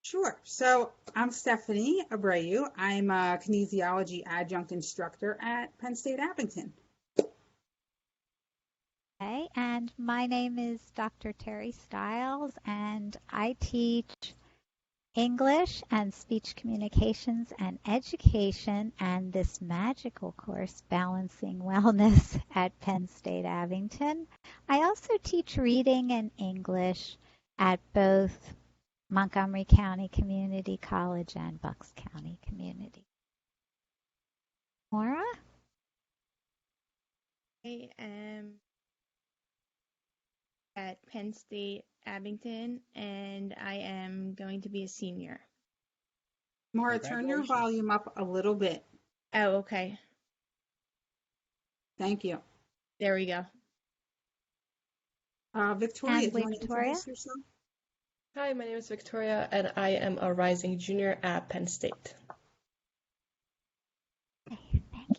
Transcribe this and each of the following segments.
Sure. So I'm Stephanie Abreu. I'm a kinesiology adjunct instructor at Penn State Abington. Okay, and my name is Dr. Terry Stiles, and I teach English and speech communications and education and this magical course, Balancing Wellness at Penn State Abington. I also teach reading and English at both Montgomery County Community College and Bucks County Community. Maura? I am at Penn State Abington, and I am going to be a senior. Maura, turn your volume up a little bit. Oh, okay. Thank you. There we go. Victoria, And do you want to Victoria? introduce yourself? Hi, my name is Victoria, and I am a rising junior at Penn State. Thank you, guys.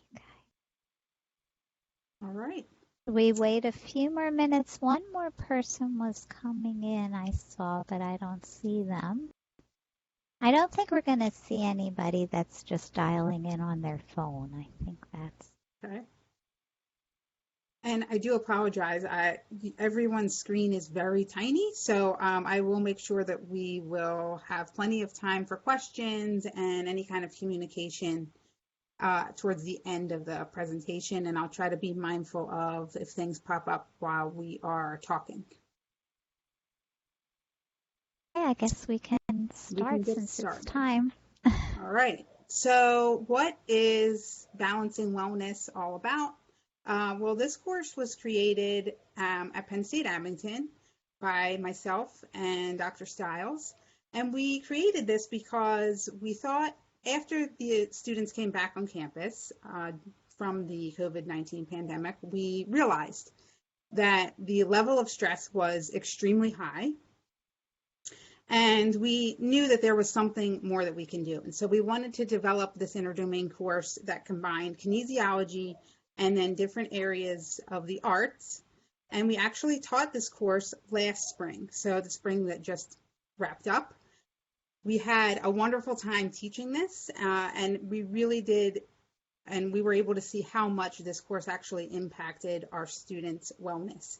All right. We wait a few more minutes. One more person was coming in, I saw, but I don't see them. I don't think we're going to see anybody that's just dialing in on their phone. I think that's... Okay. And I do apologize. Everyone's screen is very tiny, so I will make sure that we will have plenty of time for questions and any kind of communication towards the end of the presentation, and I'll try to be mindful of if things pop up while we are talking. I guess we can start since it's time. All right. So what is Balancing Wellness all about? Well, this course was created at Penn State Abington by myself and Dr. Stiles. And we created this because we thought after the students came back on campus from the COVID-19 pandemic, we realized that the level of stress was extremely high. And we knew that there was something more that we can do. And so we wanted to develop this interdomain course that combined kinesiology and then different areas of the arts. And we actually taught this course last spring, so the spring that just wrapped up. We had a wonderful time teaching this, and we really did, and we were able to see how much this course actually impacted our students' wellness.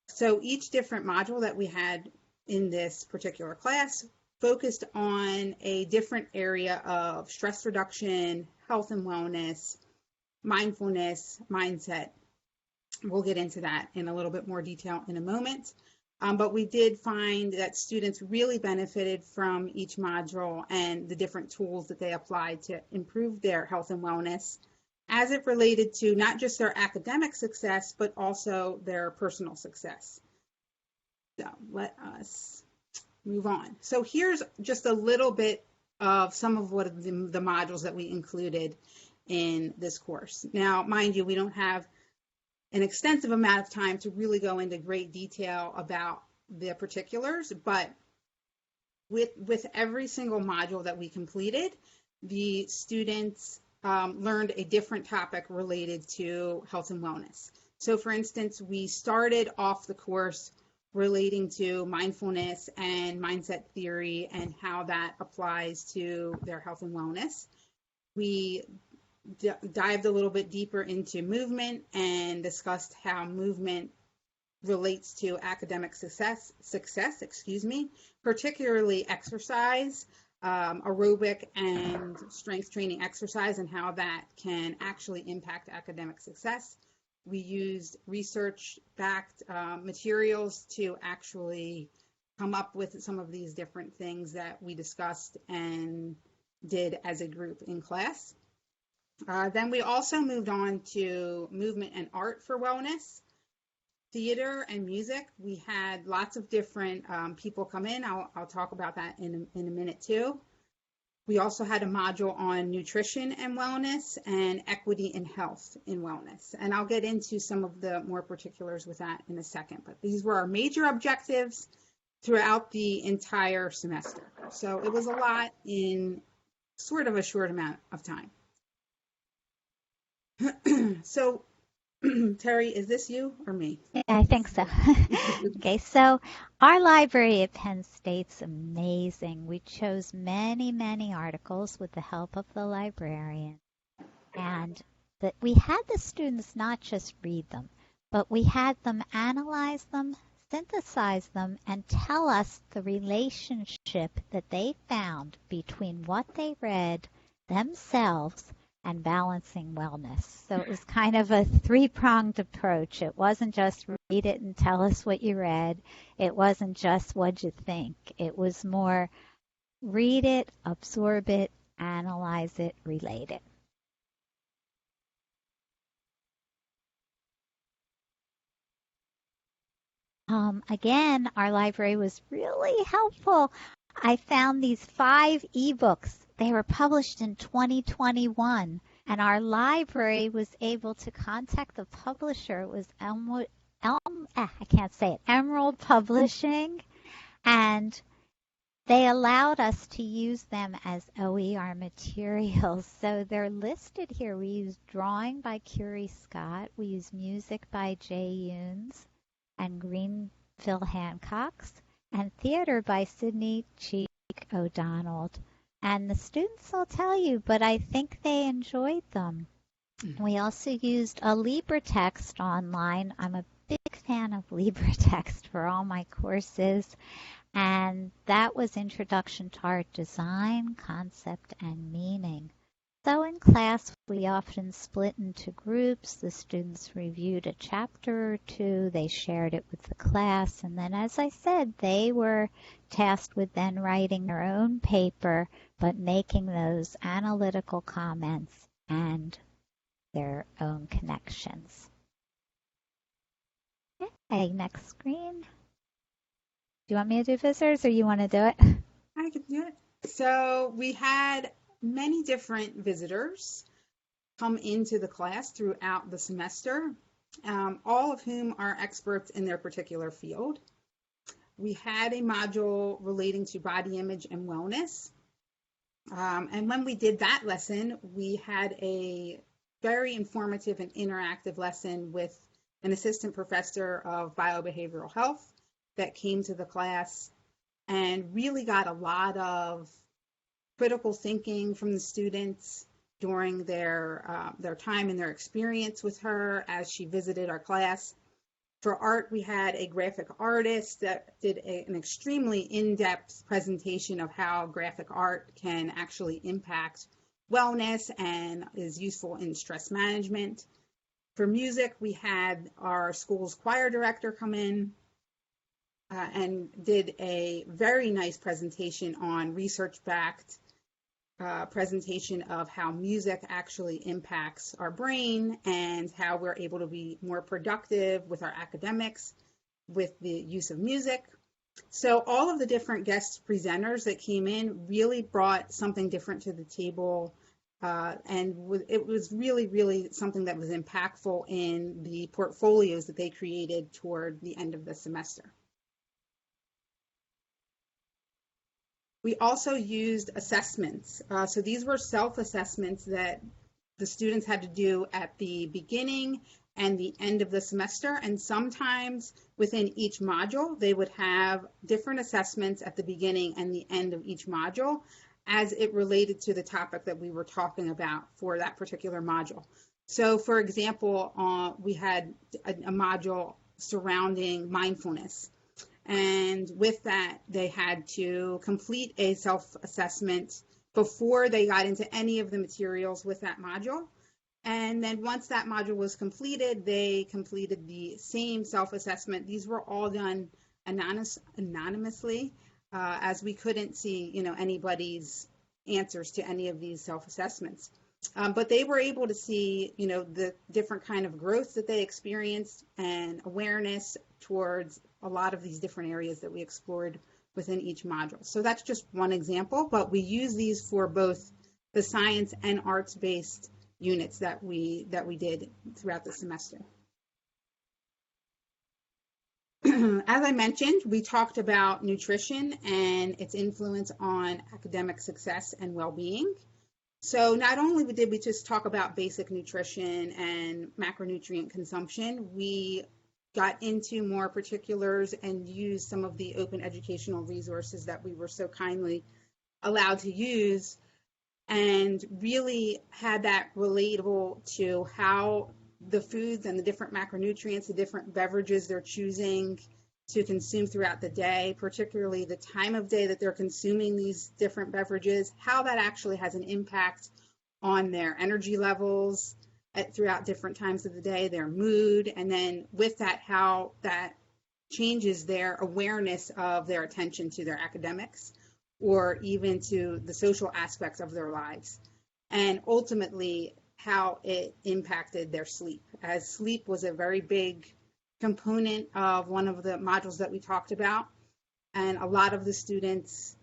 So each different module that we had in this particular class focused on a different area of stress reduction, health and wellness, mindfulness, mindset. We'll get into that in a little bit more detail in a moment. But we did find that students really benefited from each module and the different tools that they applied to improve their health and wellness as it related to not just their academic success, but also their personal success. So let us move on. So here's just a little bit of some of what the modules that we included in this course. Now, mind you, we don't have an extensive amount of time to really go into great detail about the particulars, but with every single module that we completed, the students learned a different topic related to health and wellness. So for instance, we started off the course relating to mindfulness and mindset theory and how that applies to their health and wellness. We dived a little bit deeper into movement and discussed how movement relates to academic success, particularly exercise, aerobic and strength training exercise, and how that can actually impact academic success. We used research-backed materials to actually come up with some of these different things that we discussed and did as a group in class. Then we also moved on to movement and art for wellness, theater and music. We had lots of different people come in. I'll talk about that in a minute too. We also had a module on nutrition and wellness and equity and health in wellness. And I'll get into some of the more particulars with that in a second. But these were our major objectives throughout the entire semester. So it was a lot in sort of a short amount of time. So Terry, is this you or me? Yeah, I think so. Okay, so our library at Penn State's amazing. We chose many, many articles with the help of the librarian. And that we had the students not just read them, but we had them analyze them, synthesize them, and tell us the relationship that they found between what they read themselves and balancing wellness. So it was kind of a three-pronged approach. It wasn't just read it and tell us what you read. It wasn't just what'd you think. It was more read it, absorb it, analyze it, relate it. Again, our library was really helpful. I found these 5 ebooks. They were published in 2021, and our library was able to contact the publisher. It was Emerald Publishing, and they allowed us to use them as OER materials. So they're listed here. We use Drawing by Curie Scott. We use Music by Jay Yunes and Greenville Hancock's, and Theater by Sidney Cheek O'Donnell. And the students will tell you, but I think they enjoyed them. We also used a LibreText online. I'm a big fan of LibreText for all my courses. And that was Introduction to Art Design, Concept, and Meaning. So in class, we often split into groups. The students reviewed a chapter or two. They shared it with the class. And then, as I said, they were tasked with then writing their own paper, but making those analytical comments and their own connections. Okay, next screen. Do you want me to do visitors or you want to do it? I can do it. So we had many different visitors come into the class throughout the semester, all of whom are experts in their particular field. We had a module relating to body image and wellness. And when we did that lesson, we had a very informative and interactive lesson with an assistant professor of biobehavioral health that came to the class and really got a lot of critical thinking from the students during their time and their experience with her as she visited our class. For art, we had a graphic artist that did an extremely in-depth presentation of how graphic art can actually impact wellness and is useful in stress management. For music, we had our school's choir director come in and did a very nice presentation on research-backed presentation of how music actually impacts our brain and how we're able to be more productive with our academics with the use of music. So all of the different guest presenters that came in really brought something different to the table, and it was really, really something that was impactful in the portfolios that they created toward the end of the semester. We also used assessments. So these were self-assessments that the students had to do at the beginning and the end of the semester. And sometimes within each module, they would have different assessments at the beginning and the end of each module as it related to the topic that we were talking about for that particular module. So for example, we had a module surrounding mindfulness. And with that, they had to complete a self-assessment before they got into any of the materials with that module. And then once that module was completed, they completed the same self-assessment. These were all done anonymously, as we couldn't see, anybody's answers to any of these self-assessments. But they were able to see, the different kind of growth that they experienced and awareness towards a lot of these different areas that we explored within each module. So that's just one example, but we use these for both the science and arts-based units that we did throughout the semester. As I mentioned, we talked about nutrition and its influence on academic success and well-being. So not only did we just talk about basic nutrition and macronutrient consumption, we got into more particulars and used some of the open educational resources that we were so kindly allowed to use, and really had that relatable to how the foods and the different macronutrients, the different beverages they're choosing to consume throughout the day, particularly the time of day that they're consuming these different beverages, how that actually has an impact on their energy levels throughout different times of the day, their mood, and then with that, how that changes their awareness of their attention to their academics or even to the social aspects of their lives, and ultimately how it impacted their sleep, as sleep was a very big component of one of the modules that we talked about. And a lot of the students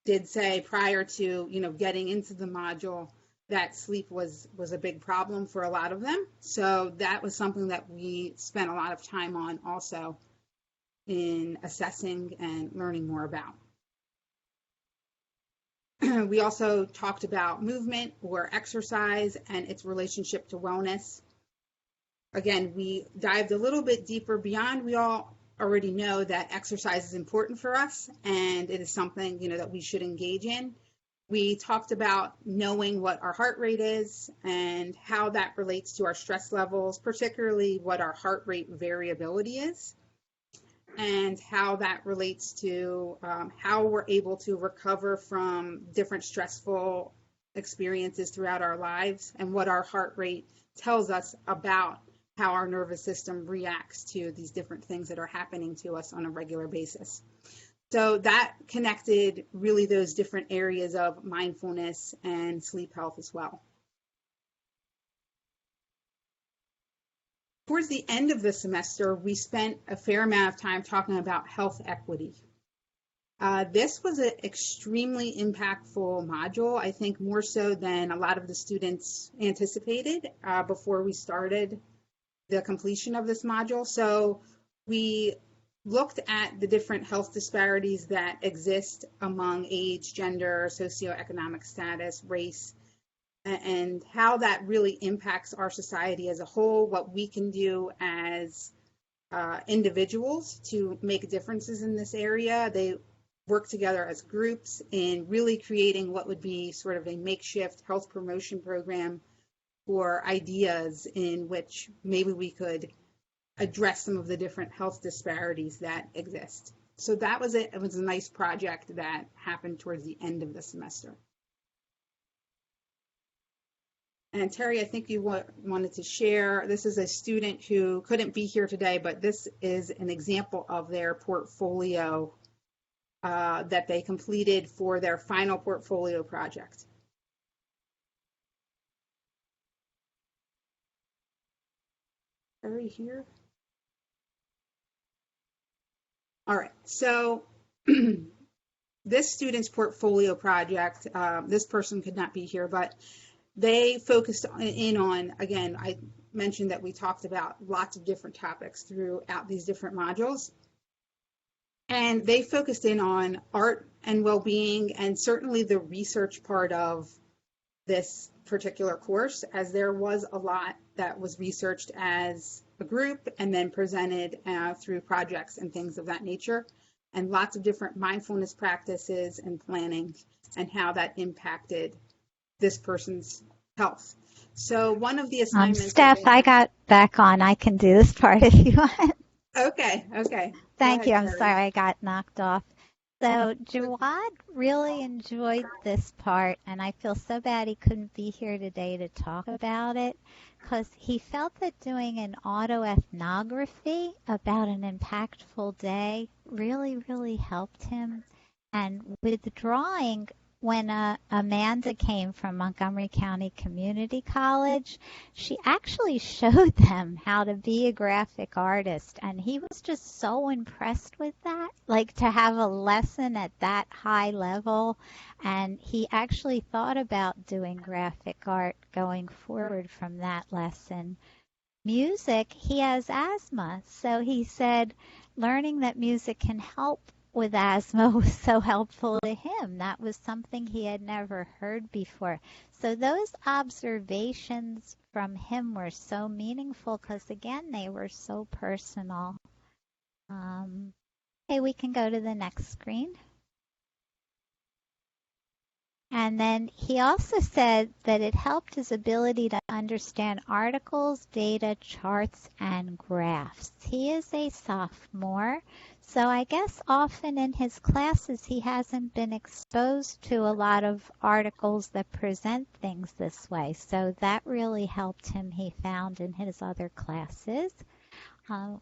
did say prior to, getting into the module that sleep was a big problem for a lot of them. So that was something that we spent a lot of time on also in assessing and learning more about. We also talked about movement or exercise and its relationship to wellness. Again, we dived a little bit deeper beyond. We all already know that exercise is important for us, and it is something, that we should engage in. We talked about knowing what our heart rate is and how that relates to our stress levels, particularly what our heart rate variability is, and how that relates to how we're able to recover from different stressful experiences throughout our lives, and what our heart rate tells us about how our nervous system reacts to these different things that are happening to us on a regular basis. So that connected really those different areas of mindfulness and sleep health as well. Towards the end of the semester, we spent a fair amount of time talking about health equity. This was an extremely impactful module, I think more so than a lot of the students anticipated before we started the completion of this module. So we looked at the different health disparities that exist among age, gender, socioeconomic status, race, and how that really impacts our society as a whole, what we can do as individuals to make differences in this area. They work together as groups in really creating what would be sort of a makeshift health promotion program or ideas in which maybe we could address some of the different health disparities that exist. So that was it. It was a nice project that happened towards the end of the semester. And Terry, I think you wanted to share, this is a student who couldn't be here today, but this is an example of their portfolio that they completed for their final portfolio project. Are you here? All right, so this student's portfolio project, this person could not be here, but they focused in on, again, I mentioned that we talked about lots of different topics throughout these different modules. And they focused in on art and well-being, and certainly the research part of this particular course, as there was a lot that was researched as a group and then presented through projects and things of that nature, and lots of different mindfulness practices and planning and how that impacted this person's health. So one of the assignments... Steph, I got back on. I can do this part if you want. Okay. Thank you. I'm sorry I got knocked off. So Jawad really enjoyed this part, and I feel so bad he couldn't be here today to talk about it, because he felt that doing an autoethnography about an impactful day really, really helped him. And with the drawing, when Amanda came from Montgomery County Community College, she actually showed them how to be a graphic artist, and he was just so impressed with that, like to have a lesson at that high level, and he actually thought about doing graphic art going forward from that lesson. Music, he has asthma, so he said learning that music can help with asthma was so helpful to him. That was something he had never heard before. So those observations from him were so meaningful because, again, they were so personal. Okay, we can go to the next screen. And then he also said that it helped his ability to understand articles, data, charts, and graphs. He is a sophomore, so I guess often in his classes he hasn't been exposed to a lot of articles that present things this way. So that really helped him, he found, in his other classes.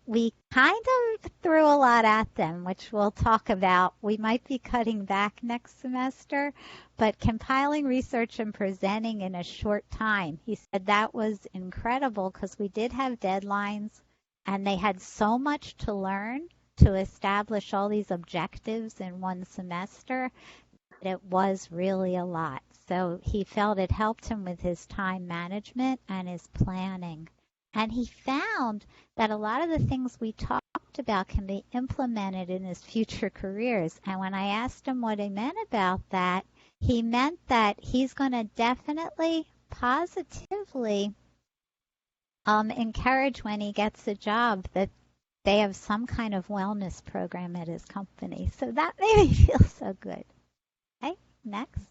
We kind of threw a lot at them, which we'll talk about. We might be cutting back next semester, but compiling research and presenting in a short time, he said that was incredible because we did have deadlines and they had so much to learn to establish all these objectives in one semester. It was really a lot. So he felt it helped him with his time management and his planning. And he found that a lot of the things we talked about can be implemented in his future careers. And when I asked him what he meant about that, he meant that he's going to definitely positively encourage when he gets a job that they have some kind of wellness program at his company. So that made me feel so good. Okay, next.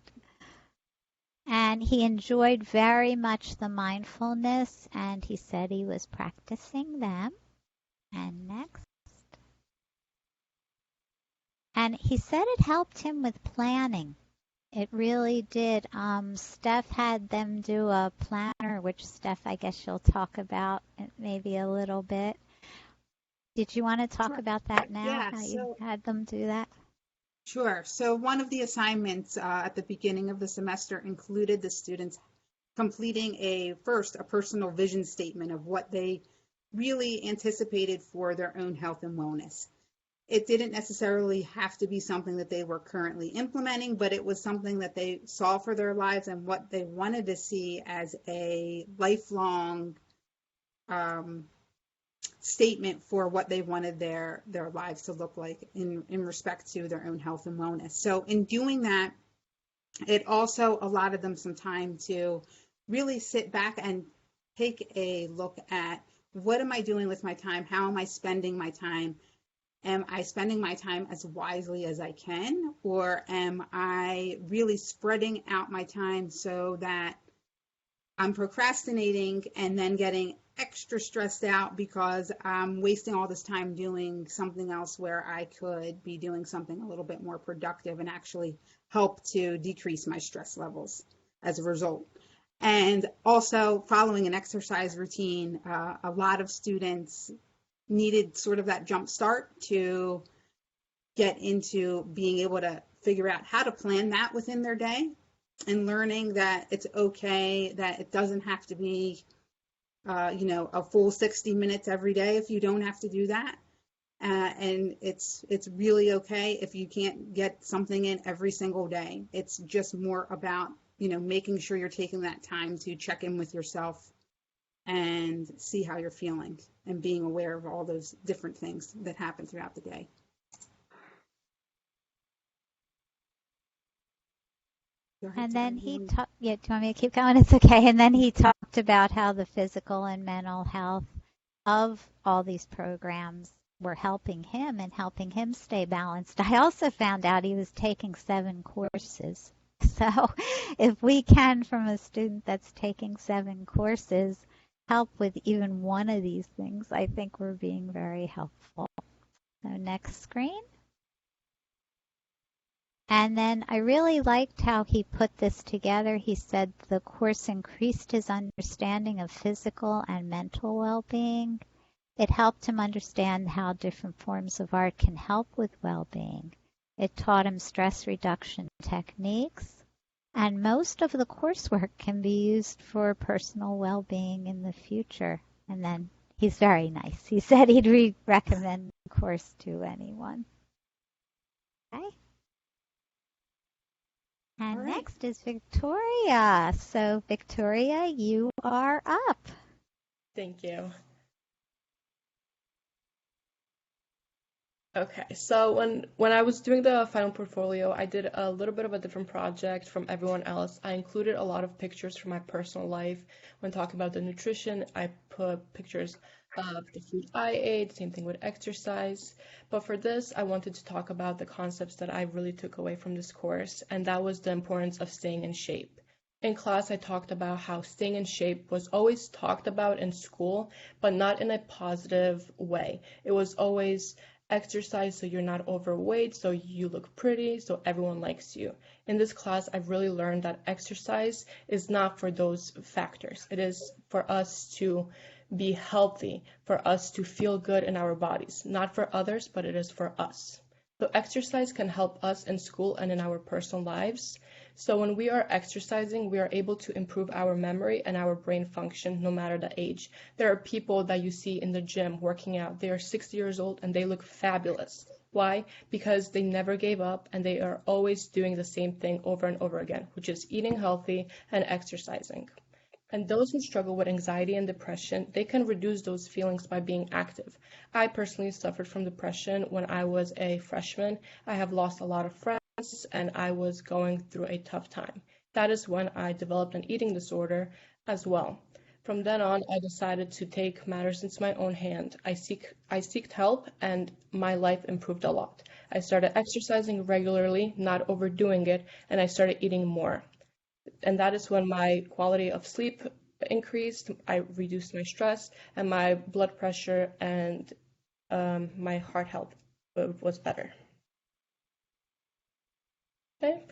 And he enjoyed very much the mindfulness, and he said he was practicing them. And next. And he said it helped him with planning. It really did. Steph had them do a planner, which Steph, I guess you'll talk about maybe a little bit. Did you want to talk about that now? Yeah, how you had them do that? Sure. So one of the assignments at the beginning of the semester included the students completing a personal vision statement of what they really anticipated for their own health and wellness. It didn't necessarily have to be something that they were currently implementing, but it was something that they saw for their lives and what they wanted to see as a lifelong statement for what they wanted their lives to look like in respect to their own health and wellness. So in doing that, it also allotted them some time to really sit back and take a look at what am I doing with my time? How am I spending my time? Am I spending my time as wisely as I can? Or am I really spreading out my time so that I'm procrastinating and then getting extra stressed out because I'm wasting all this time doing something else where I could be doing something a little bit more productive and actually help to decrease my stress levels as a result. And also following an exercise routine, a lot of students needed sort of that jump start to get into being able to figure out how to plan that within their day and learning that it's okay, that it doesn't have to be a full 60 minutes every day if you don't have to do that. And it's really okay if you can't get something in every single day. It's just more about, making sure you're taking that time to check in with yourself and see how you're feeling and being aware of all those different things that happen throughout the day. And then he talked, do you want me to keep going? It's okay. And then he talked about how the physical and mental health of all these programs were helping him and helping him stay balanced. I also found out he was taking 7 courses. So if we can, from a student that's taking 7 courses, help with even one of these things, I think we're being very helpful. So next screen. And then I really liked how he put this together. He said the course increased his understanding of physical and mental well-being. It helped him understand how different forms of art can help with well-being. It taught him stress reduction techniques. And most of the coursework can be used for personal well-being in the future. And then he's very nice. He said he'd recommend the course to anyone. Okay. And right. Next is Victoria. So Victoria, you are up. Thank you. Okay, so when I was doing the final portfolio, I did a little bit of a different project from everyone else. I included a lot of pictures from my personal life. When talking about the nutrition, I put pictures of the food I ate, same thing with exercise. But for this, I wanted to talk about the concepts that I really took away from this course, and that was the importance of staying in shape. In class, I talked about how staying in shape was always talked about in school, but not in a positive way. It was always exercise so you're not overweight, so you look pretty, so everyone likes you. In this class, I've really learned that exercise is not for those factors. It is for us to be healthy, for us to feel good in our bodies, not for others, but it is for us. So exercise can help us in school and in our personal lives. So when we are exercising, we are able to improve our memory and our brain function no matter the age. There are people that you see in the gym working out. They are 60 years old and they look fabulous. Why? Because they never gave up and they are always doing the same thing over and over again, which is eating healthy and exercising. And those who struggle with anxiety and depression, they can reduce those feelings by being active. I personally suffered from depression when I was a freshman. I have lost a lot of friends and I was going through a tough time. That is when I developed an eating disorder as well. From then on, I decided to take matters into my own hand. I seeked help and my life improved a lot. I started exercising regularly, not overdoing it, and I started eating more. And that is when my quality of sleep increased, I reduced my stress, and my blood pressure and my heart health was better. Okay,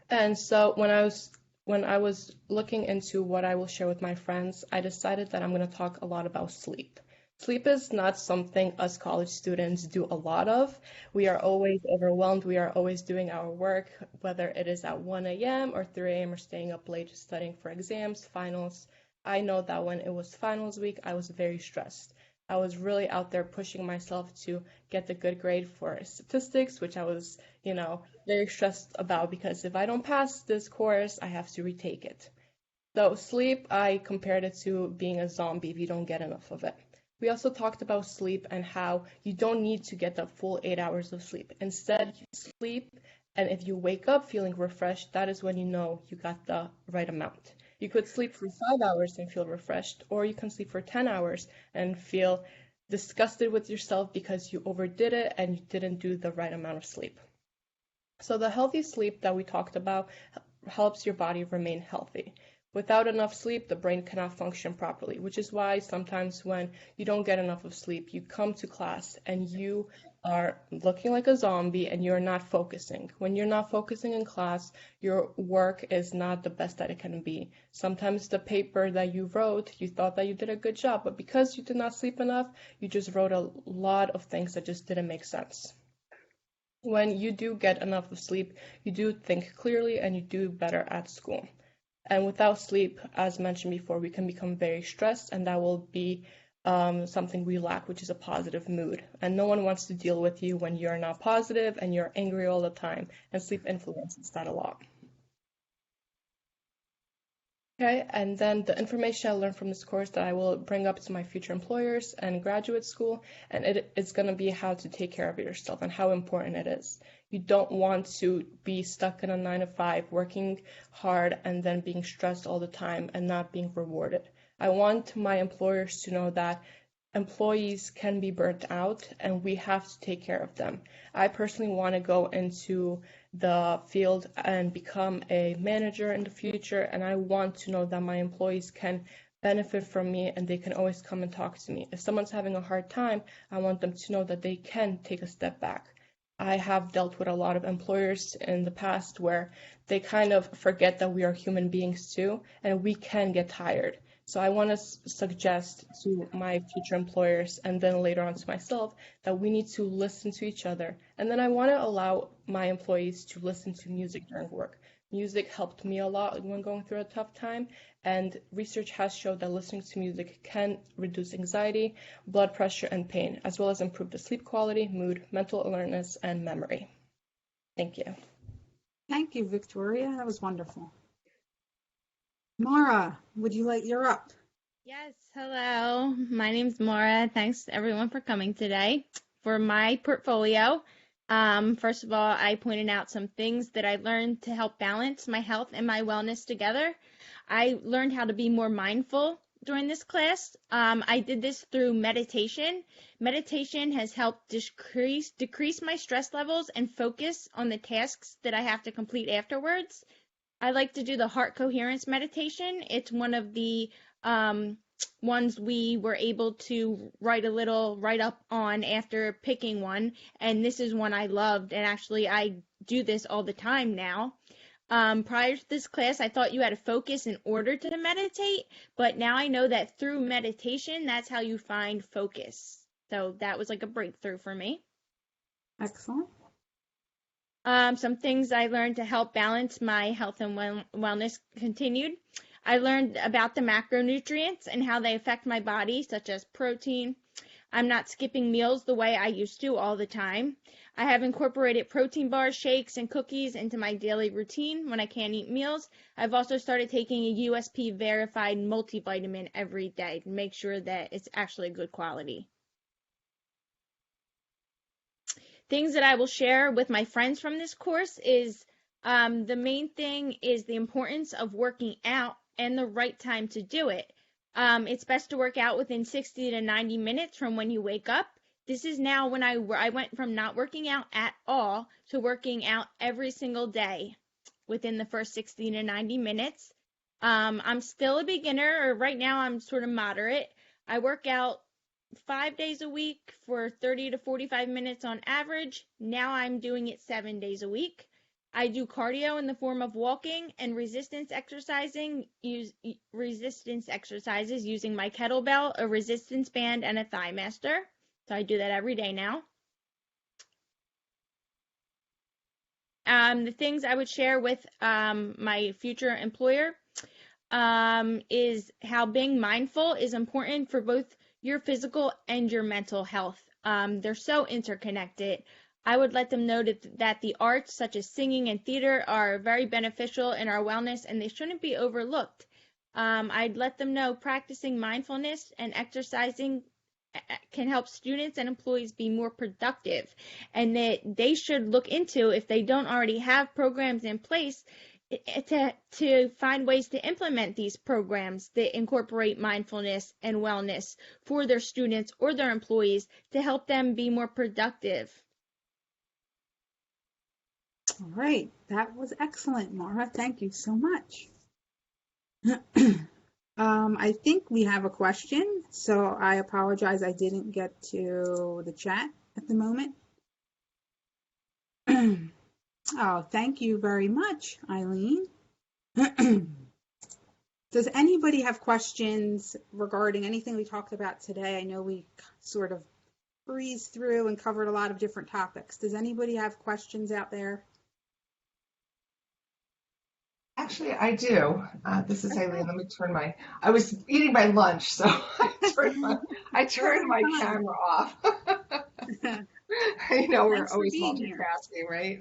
and so when I was looking into what I will share with my friends, I decided that I'm going to talk a lot about sleep. Sleep is not something us college students do a lot of. We are always overwhelmed. We are always doing our work, whether it is at 1 a.m. or 3 a.m. or staying up late studying for exams, finals. I know that when it was finals week, I was very stressed. I was really out there pushing myself to get the good grade for statistics, which I was, very stressed about because if I don't pass this course, I have to retake it. So sleep, I compared it to being a zombie if you don't get enough of it. We also talked about sleep and how you don't need to get the full 8 hours of sleep. Instead, you sleep, and if you wake up feeling refreshed, that is when you know you got the right amount. You could sleep for 5 hours and feel refreshed, or you can sleep for 10 hours and feel disgusted with yourself because you overdid it and you didn't do the right amount of sleep. So the healthy sleep that we talked about helps your body remain healthy. Without enough sleep, the brain cannot function properly, which is why sometimes when you don't get enough of sleep, you come to class and you are looking like a zombie and you're not focusing. When you're not focusing in class, your work is not the best that it can be. Sometimes the paper that you wrote, you thought that you did a good job, but because you did not sleep enough, you just wrote a lot of things that just didn't make sense. When you do get enough of sleep, you do think clearly and you do better at school. And without sleep, as mentioned before, we can become very stressed, and that will be something we lack, which is a positive mood. And no one wants to deal with you when you're not positive and you're angry all the time, and sleep influences that a lot. Okay, and then the information I learned from this course that I will bring up to my future employers and graduate school, and it's going to be how to take care of yourself and how important it is. You don't want to be stuck in a 9 to 5, working hard and then being stressed all the time and not being rewarded. I want my employers to know that employees can be burnt out and we have to take care of them. I personally want to go into the field and become a manager in the future, and I want to know that my employees can benefit from me and they can always come and talk to me. If someone's having a hard time, I want them to know that they can take a step back. I have dealt with a lot of employers in the past where they kind of forget that we are human beings too, and we can get tired. So I want to suggest to my future employers and then later on to myself that we need to listen to each other. And then I want to allow my employees to listen to music during work. Music helped me a lot when going through a tough time, and research has showed that listening to music can reduce anxiety, blood pressure, and pain, as well as improve the sleep quality, mood, mental alertness, and memory. Thank you. Thank you, Victoria. That was wonderful. Mara, you're up. Yes, hello. My name's Maura. Thanks everyone for coming today. for my portfolio. First of all, I pointed out some things that I learned to help balance my health and my wellness together. I learned how to be more mindful during this class. I did this through meditation. Meditation has helped decrease my stress levels and focus on the tasks that I have to complete afterwards. I like to do the heart coherence meditation. It's one of the ones we were able to write up on after picking one, and this is one I loved, and actually I do this all the time now. Prior to this class, I thought you had to focus in order to meditate, but now I know that through meditation, that's how you find focus. So that was like a breakthrough for me. Excellent. Some things I learned to help balance my health and wellness continued. I learned about the macronutrients and how they affect my body, such as protein. I'm not skipping meals the way I used to all the time. I have incorporated protein bars, shakes, and cookies into my daily routine when I can't eat meals. I've also started taking a USP verified multivitamin every day to make sure that it's actually good quality. Things that I will share with my friends from this course is the main thing is the importance of working out and the right time to do it. It's best to work out within 60 to 90 minutes from when you wake up. This is now when I went from not working out at all to working out every single day within the first 60 to 90 minutes. I'm still a beginner, or right now I'm sort of moderate. I work out 5 days a week for 30 to 45 minutes on average. Now I'm doing it 7 days a week. I do cardio in the form of walking and resistance exercises using my kettlebell, a resistance band, and a thigh master. So I do that every day now. The things I would share with my future employer is how being mindful is important for both your physical and your mental health. They're so interconnected. I would let them know that the arts, such as singing and theater, are very beneficial in our wellness and they shouldn't be overlooked. I'd let them know practicing mindfulness and exercising can help students and employees be more productive, and that they should look into, if they don't already have programs in place, to find ways to implement these programs that incorporate mindfulness and wellness for their students or their employees to help them be more productive. All right, that was excellent, Mara. Thank you so much. I think we have a question, so I apologize I didn't get to the chat at the moment. Oh, thank you very much, Eileen. Does anybody have questions regarding anything we talked about today? I know we sort of breezed through and covered a lot of different topics. Does anybody have questions out there? Actually, I do. This is Eileen. Let me I was eating my lunch, so I turned my camera off. You know, we're always multitasking, right?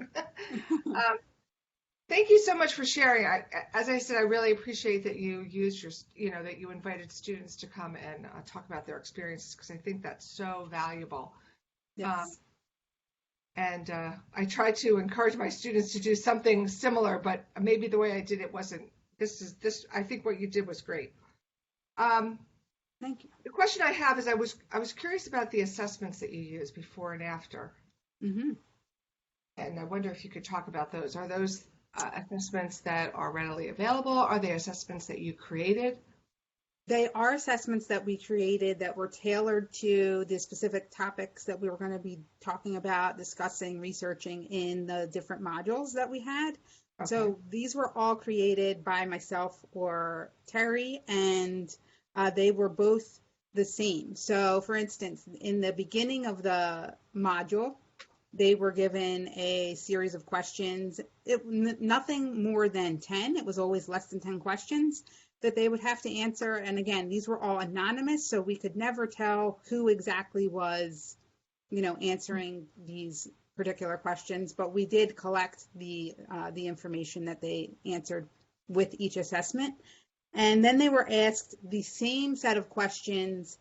Thank you so much for sharing. As I said, I really appreciate that you used that you invited students to come and talk about their experiences, because I think that's so valuable. Yes. And I try to encourage my students to do something similar, but maybe the way I did it wasn't. I think what you did was great. Thank you. The question I have is, I was curious about the assessments that you use before and after. Mm-hmm. And I wonder if you could talk about those. Are those assessments that are readily available? Are they assessments that you created? They are assessments that we created that were tailored to the specific topics that we were going to be talking about, discussing, researching in the different modules that we had. Okay. So these were all created by myself or Terry, and they were both the same. So for instance, in the beginning of the module, they were given a series of questions, nothing more than 10. It was always less than 10 questions that they would have to answer. And again, these were all anonymous, so we could never tell who exactly was, answering these particular questions, but we did collect the information that they answered with each assessment. And then they were asked the same set of questions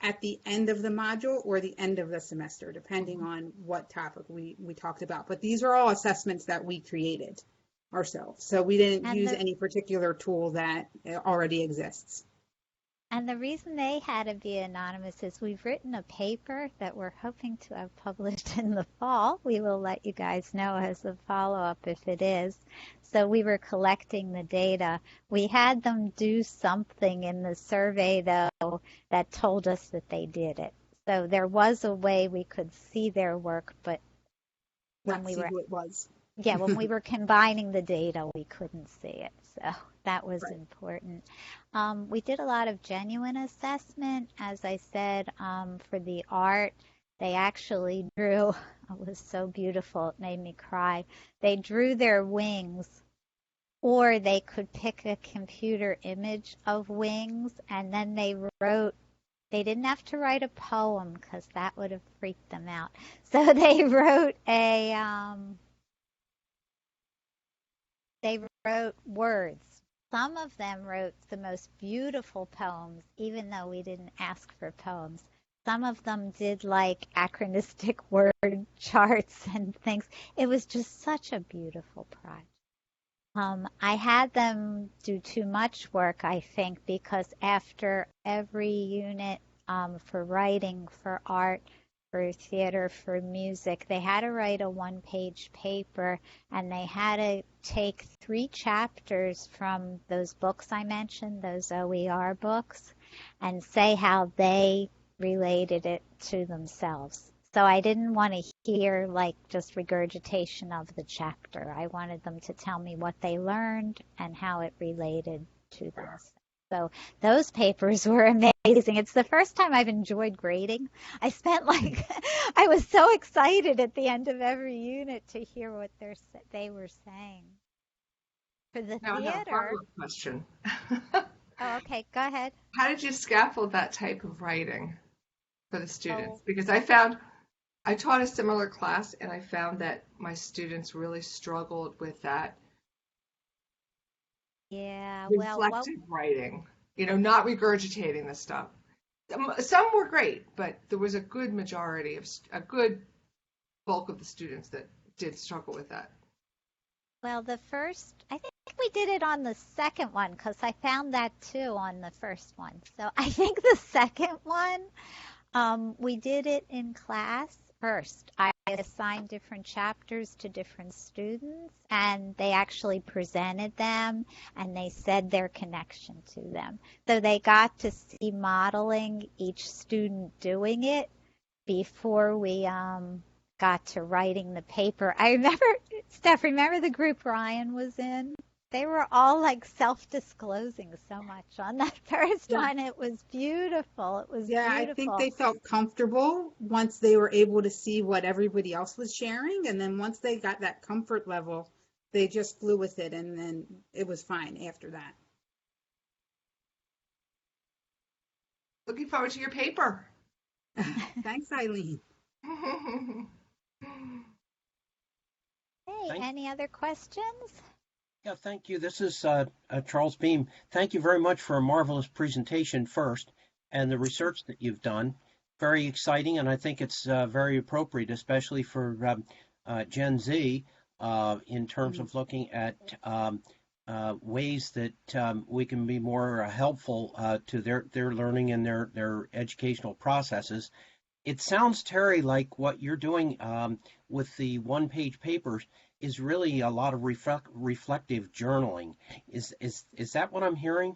at the end of the module or the end of the semester, depending on what topic we talked about. But these are all assessments that we created ourselves. So we didn't use any particular tool that already exists. And the reason they had to be anonymous is we've written a paper that we're hoping to have published in the fall. We will let you guys know as a follow-up if it is. So we were collecting the data. We had them do something in the survey, though, that told us that they did it. So there was a way we could see their work, but when we were, who it was. Yeah, when we were combining the data, we couldn't see it. So that was important. We did a lot of genuine assessment. As I said, for the art, they actually drew, it was so beautiful, it made me cry. They drew their wings, or they could pick a computer image of wings, and then they didn't have to write a poem because that would have freaked them out. So they wrote They wrote words. Some of them wrote the most beautiful poems, even though we didn't ask for poems. Some of them did like anachronistic word charts and things. It was just such a beautiful project. I had them do too much work, I think, because after every unit for writing, for art, for theater, for music, they had to write a one-page paper, and they had to take 3 chapters from those books I mentioned, those OER books, and say how they related it to themselves. So I didn't want to hear like just regurgitation of the chapter. I wanted them to tell me what they learned and how it related to themselves. So those papers were amazing. It's the first time I've enjoyed grading. I was so excited at the end of every unit to hear what they were saying. For the Now, theater. I have a follow-up question. Oh, okay, go ahead. How did you scaffold that type of writing for the students? Oh. Because I taught a similar class, and I found that my students really struggled with that. Yeah, Reflective writing, not regurgitating the stuff. Some were great, but there was a good bulk of the students that did struggle with that. Well, I think we did it on the second one because I found that too on the first one. So I think the second one, we did it in class first. I assigned different chapters to different students, and they actually presented them, and they said their connection to them. So they got to see modeling each student doing it before we got to writing the paper. I remember, Steph, remember the group Ryan was in? They were all like self-disclosing so much on that first one. It was beautiful. It was beautiful. I think they felt comfortable once they were able to see what everybody else was sharing. And then once they got that comfort level, they just flew with it. And then it was fine after that. Looking forward to your paper. Thanks, Eileen. Hey, any other questions? Yeah, thank you. This is Charles Beam. Thank you very much for a marvelous presentation first and the research that you've done. Very exciting, and I think it's very appropriate, especially for Gen Z, in terms of looking at ways that we can be more helpful to their learning and their educational processes. It sounds, Terry, like what you're doing with the one-page papers is really a lot of reflective journaling. Is that what I'm hearing?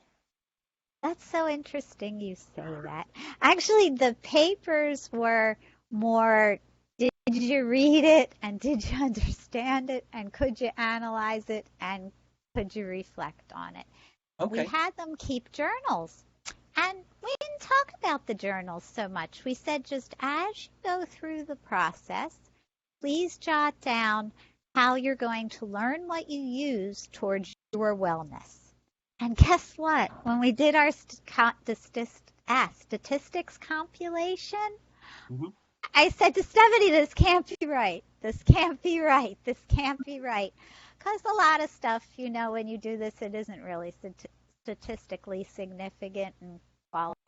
That's so interesting you say that. Actually, the papers were more, did you read it and did you understand it and could you analyze it and could you reflect on it? Okay. We had them keep journals. And we didn't talk about the journals so much. We said just as you go through the process, please jot down how you're going to learn what you use towards your wellness. And guess what? When we did our statistics compilation, I said to Stephanie, this can't be right. This can't be right. This can't be right. Because a lot of stuff, when you do this, it isn't really statistically significant and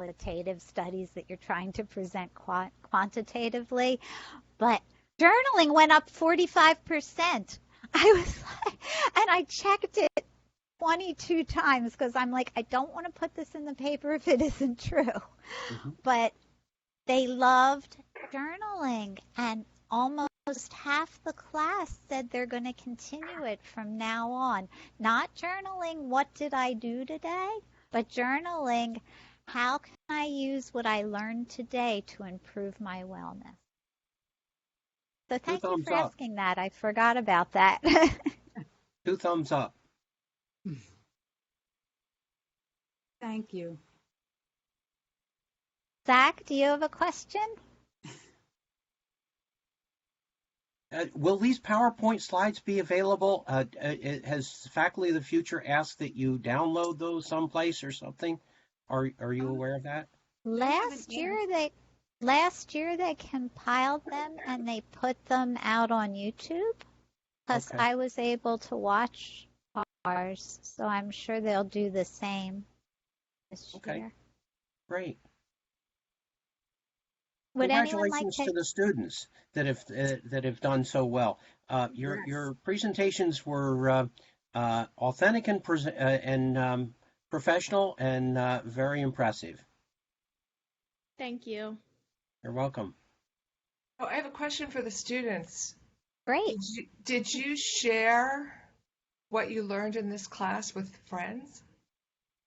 qualitative studies that you're trying to present quantitatively, but journaling went up 45%. I was like, and I checked it 22 times because I'm like, I don't want to put this in the paper if it isn't true. Mm-hmm. But they loved journaling, and almost half the class said they're going to continue it from now on. Not journaling, what did I do today? But journaling, how can I use what I learned today to improve my wellness? So thank you for asking that. I forgot about that. 2 thumbs up. Thank you. Zach, do you have a question? Will these PowerPoint slides be available? Has Faculty of the Future asked that you download those someplace or something? Are you aware of that? Last year they compiled them and they put them out on YouTube because Okay. I was able to watch ours, so I'm sure they'll do the same this year. Great. Would Congratulations to the students that have done so well. Your presentations were authentic and professional and very impressive. Thank you. You're welcome. Oh, I have a question for the students. Great. Did you share what you learned in this class with friends?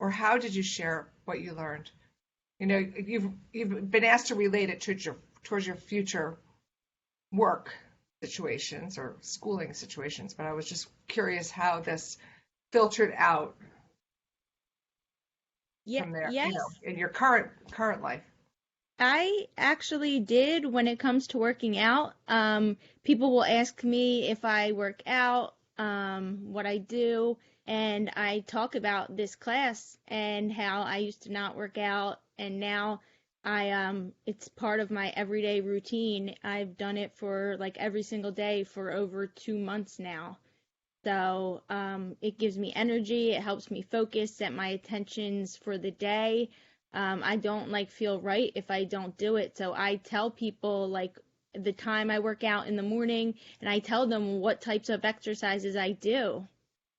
Or how did you share what you learned? You know, you've been asked to relate it towards your future work situations or schooling situations, but I was just curious how this filtered out from there, Yes. in your current life. I actually did when it comes to working out. People will ask me if I work out, what I do, and I talk about this class and how I used to not work out, and now it's part of my everyday routine. I've done it for like every single day for over 2 months now. So it gives me energy, it helps me focus, set my attentions for the day. I don't feel right if I don't do it. So I tell people the time I work out in the morning, and I tell them what types of exercises I do.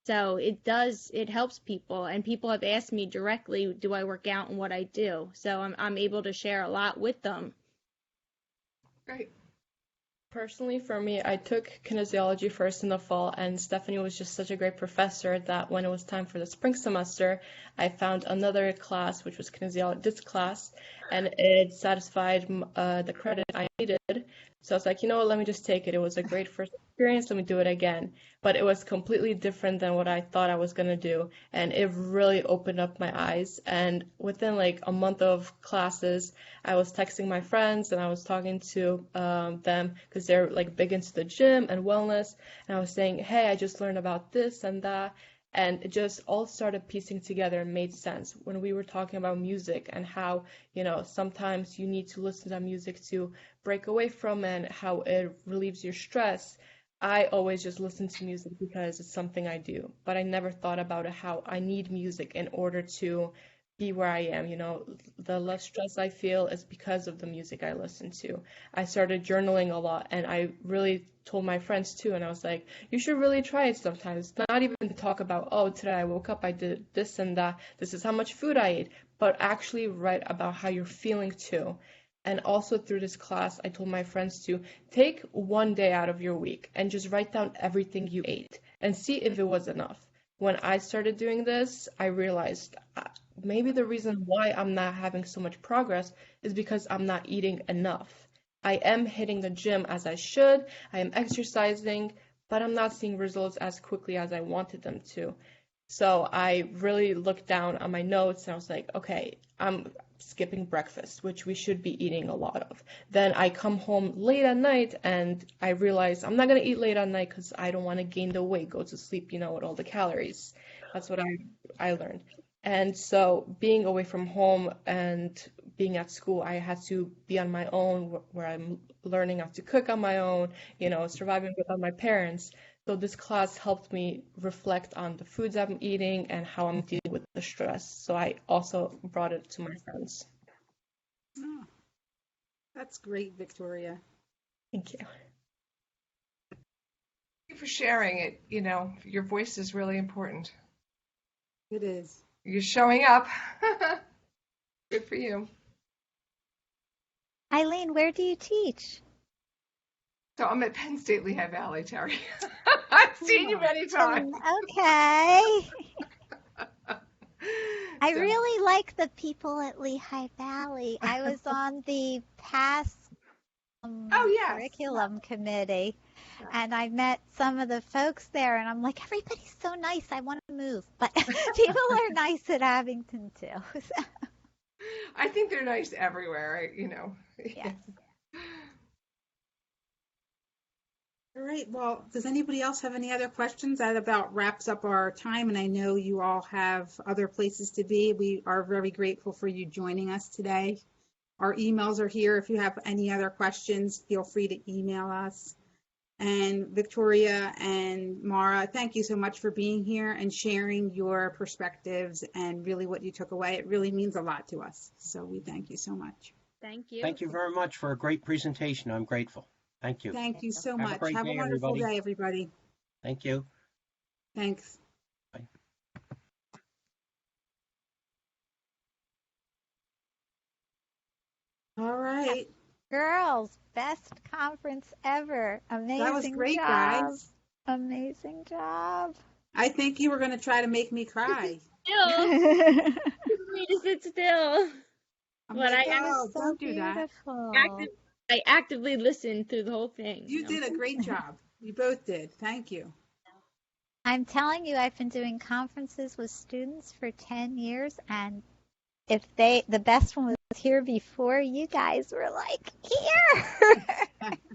So it helps people, and people have asked me directly, do I work out and what I do? So I'm able to share a lot with them. Great. Personally, for me, I took kinesiology first in the fall, and Stephanie was just such a great professor that when it was time for the spring semester, I found another class, which was kinesiology, this class, and it satisfied the credit I needed. So I was like, you know what, let me just take it. It was a great first experience. Let me do it again. But it was completely different than what I thought I was going to do. And it really opened up my eyes. And within a month of classes, I was texting my friends and I was talking to them because they're big into the gym and wellness. And I was saying, hey, I just learned about this and that. And it just all started piecing together and made sense when we were talking about music and how, sometimes you need to listen to that music to break away from it and how it relieves your stress. I always just listen to music because it's something I do, but I never thought about it how I need music in order to be where I am. The less stress I feel is because of the music I listen to. I started journaling a lot, and I really told my friends too, and I was like, you should really try it sometimes. Not even to talk about, oh, today I woke up, I did this and that, this is how much food I ate, but actually write about how you're feeling too. And also through this class, I told my friends to take one day out of your week and just write down everything you ate and see if it was enough. When I started doing this, I realized maybe the reason why I'm not having so much progress is because I'm not eating enough. I am hitting the gym as I should, I am exercising, but I'm not seeing results as quickly as I wanted them to. So I really looked down on my notes and I was like, okay, I'm skipping breakfast, which we should be eating a lot of. Then I come home late at night and I realize I'm not going to eat late at night because I don't want to gain the weight, go to sleep, with all the calories. That's what I learned. And so being away from home and being at school, I had to be on my own where I'm learning how to cook on my own, surviving without my parents. So this class helped me reflect on the foods I'm eating and how I'm dealing with the stress. So I also brought it to my friends. That's great, Victoria. Thank you. Thank you for sharing it. Your voice is really important. It is. You're showing up. Good for you. Eileen, where do you teach? So I'm at Penn State Lehigh Valley, Terry. I've seen you many times. Okay. I So- really like the people at Lehigh Valley. I was on the past yes. curriculum committee, and I met some of the folks there, and I'm like, everybody's so nice. I want to move. But people are nice at Abington, too. I think they're nice everywhere, Yes. All right. Well, does anybody else have any other questions? That about wraps up our time, and I know you all have other places to be. We are very grateful for you joining us today. Our emails are here. If you have any other questions, feel free to email us. And Victoria and Mara, thank you so much for being here and sharing your perspectives and really what you took away. It really means a lot to us. So we thank you so much. Thank you. Thank you very much for a great presentation. I'm grateful. Thank you. Thank you so Have a much. great Have a day, wonderful everybody. day, everybody. Thank you. Thanks. Bye. All right. Girls, best conference ever. Amazing That was great, job. guys. Amazing job. I think you were going to try to make me cry. Still, you need to sit still. I'm But like, I- oh, So don't do that. beautiful. I actively listened through the whole thing. You did a great job. You both did. Thank you. I'm telling you, I've been doing conferences with students for 10 years, and if the best one was here before, you guys were like, here!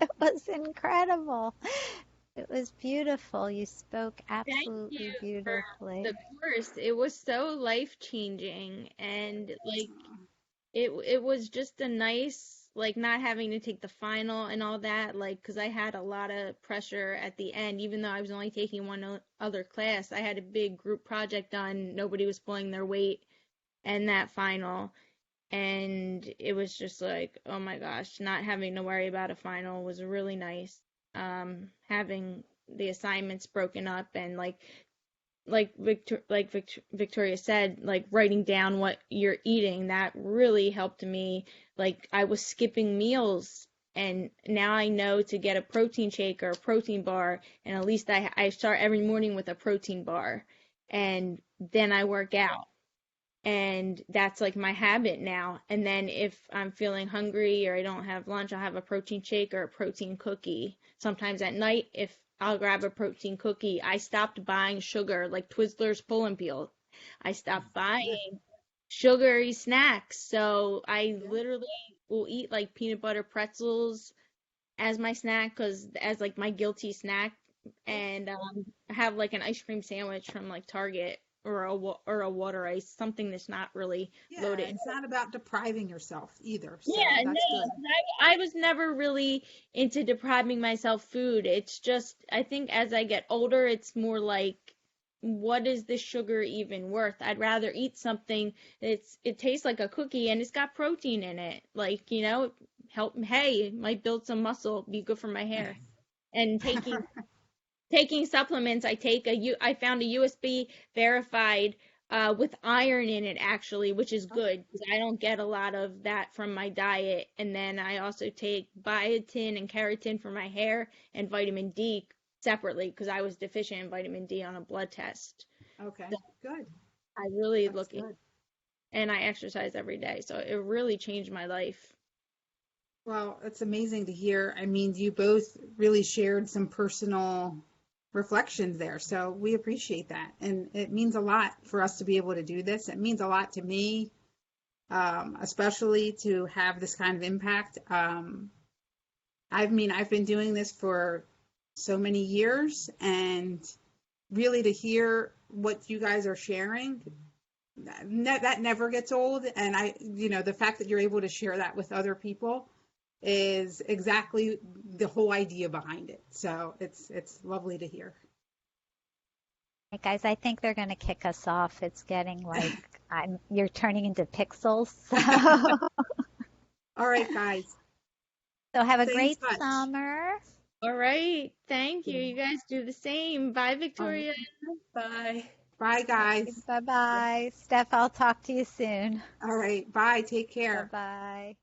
It was incredible. It was beautiful. You spoke absolutely you for beautifully. The course, it was so life-changing, and like it was just a nice, like, not having to take the final and all that, like, because I had a lot of pressure at the end. Even though I was only taking one other class, I had a big group project done. Nobody was pulling their weight, and that final, and it was just like, oh my gosh, not having to worry about a final was really nice. Having the assignments broken up, and Victoria said, like, writing down what you're eating, that really helped me. Like, I was skipping meals, and now I know to get a protein shake or a protein bar, and at least I start every morning with a protein bar, and then I work out. And that's like my habit now. And then if I'm feeling hungry or I don't have lunch, I'll have a protein shake or a protein cookie. Sometimes at night, if I'll grab a protein cookie. I stopped buying sugar, like Twizzlers Pull and Peel. I stopped buying sugary snacks. So I literally will eat like peanut butter pretzels as my snack, as like my guilty snack, and have like an ice cream sandwich from like Target, or a water ice, something that's not really loaded. It's not about depriving yourself either. So Yeah, that's no, good. I was never really into depriving myself food. It's just, I think as I get older, it's more like, what is this sugar even worth? I'd rather eat something it tastes like a cookie and it's got protein in it. Like, it might build some muscle, be good for my hair. And taking supplements, I found a USB verified with iron in it, actually, which is good because I don't get a lot of that from my diet. And then I also take biotin and keratin for my hair and vitamin D separately because I was deficient in vitamin D on a blood test. Okay, So good. I really That's good. and I exercise every day. So it really changed my life. Well, it's amazing to hear. I mean, you both really shared some personal reflections there. So we appreciate that. And it means a lot for us to be able to do this. It means a lot to me, especially to have this kind of impact. I've been doing this for so many years, and really to hear what you guys are sharing, that never gets old. And the fact that you're able to share that with other people is exactly the whole idea behind it. So it's lovely to hear. Hey guys, I think they're going to kick us off. It's getting like you're turning into pixels. So. All right, guys. So have a Stay in great touch. summer. All right. Thank you. You guys do the same. Bye, Victoria. Bye. Bye, guys. Bye-bye. Steph, I'll talk to you soon. All right. Bye. Take care. Bye-bye.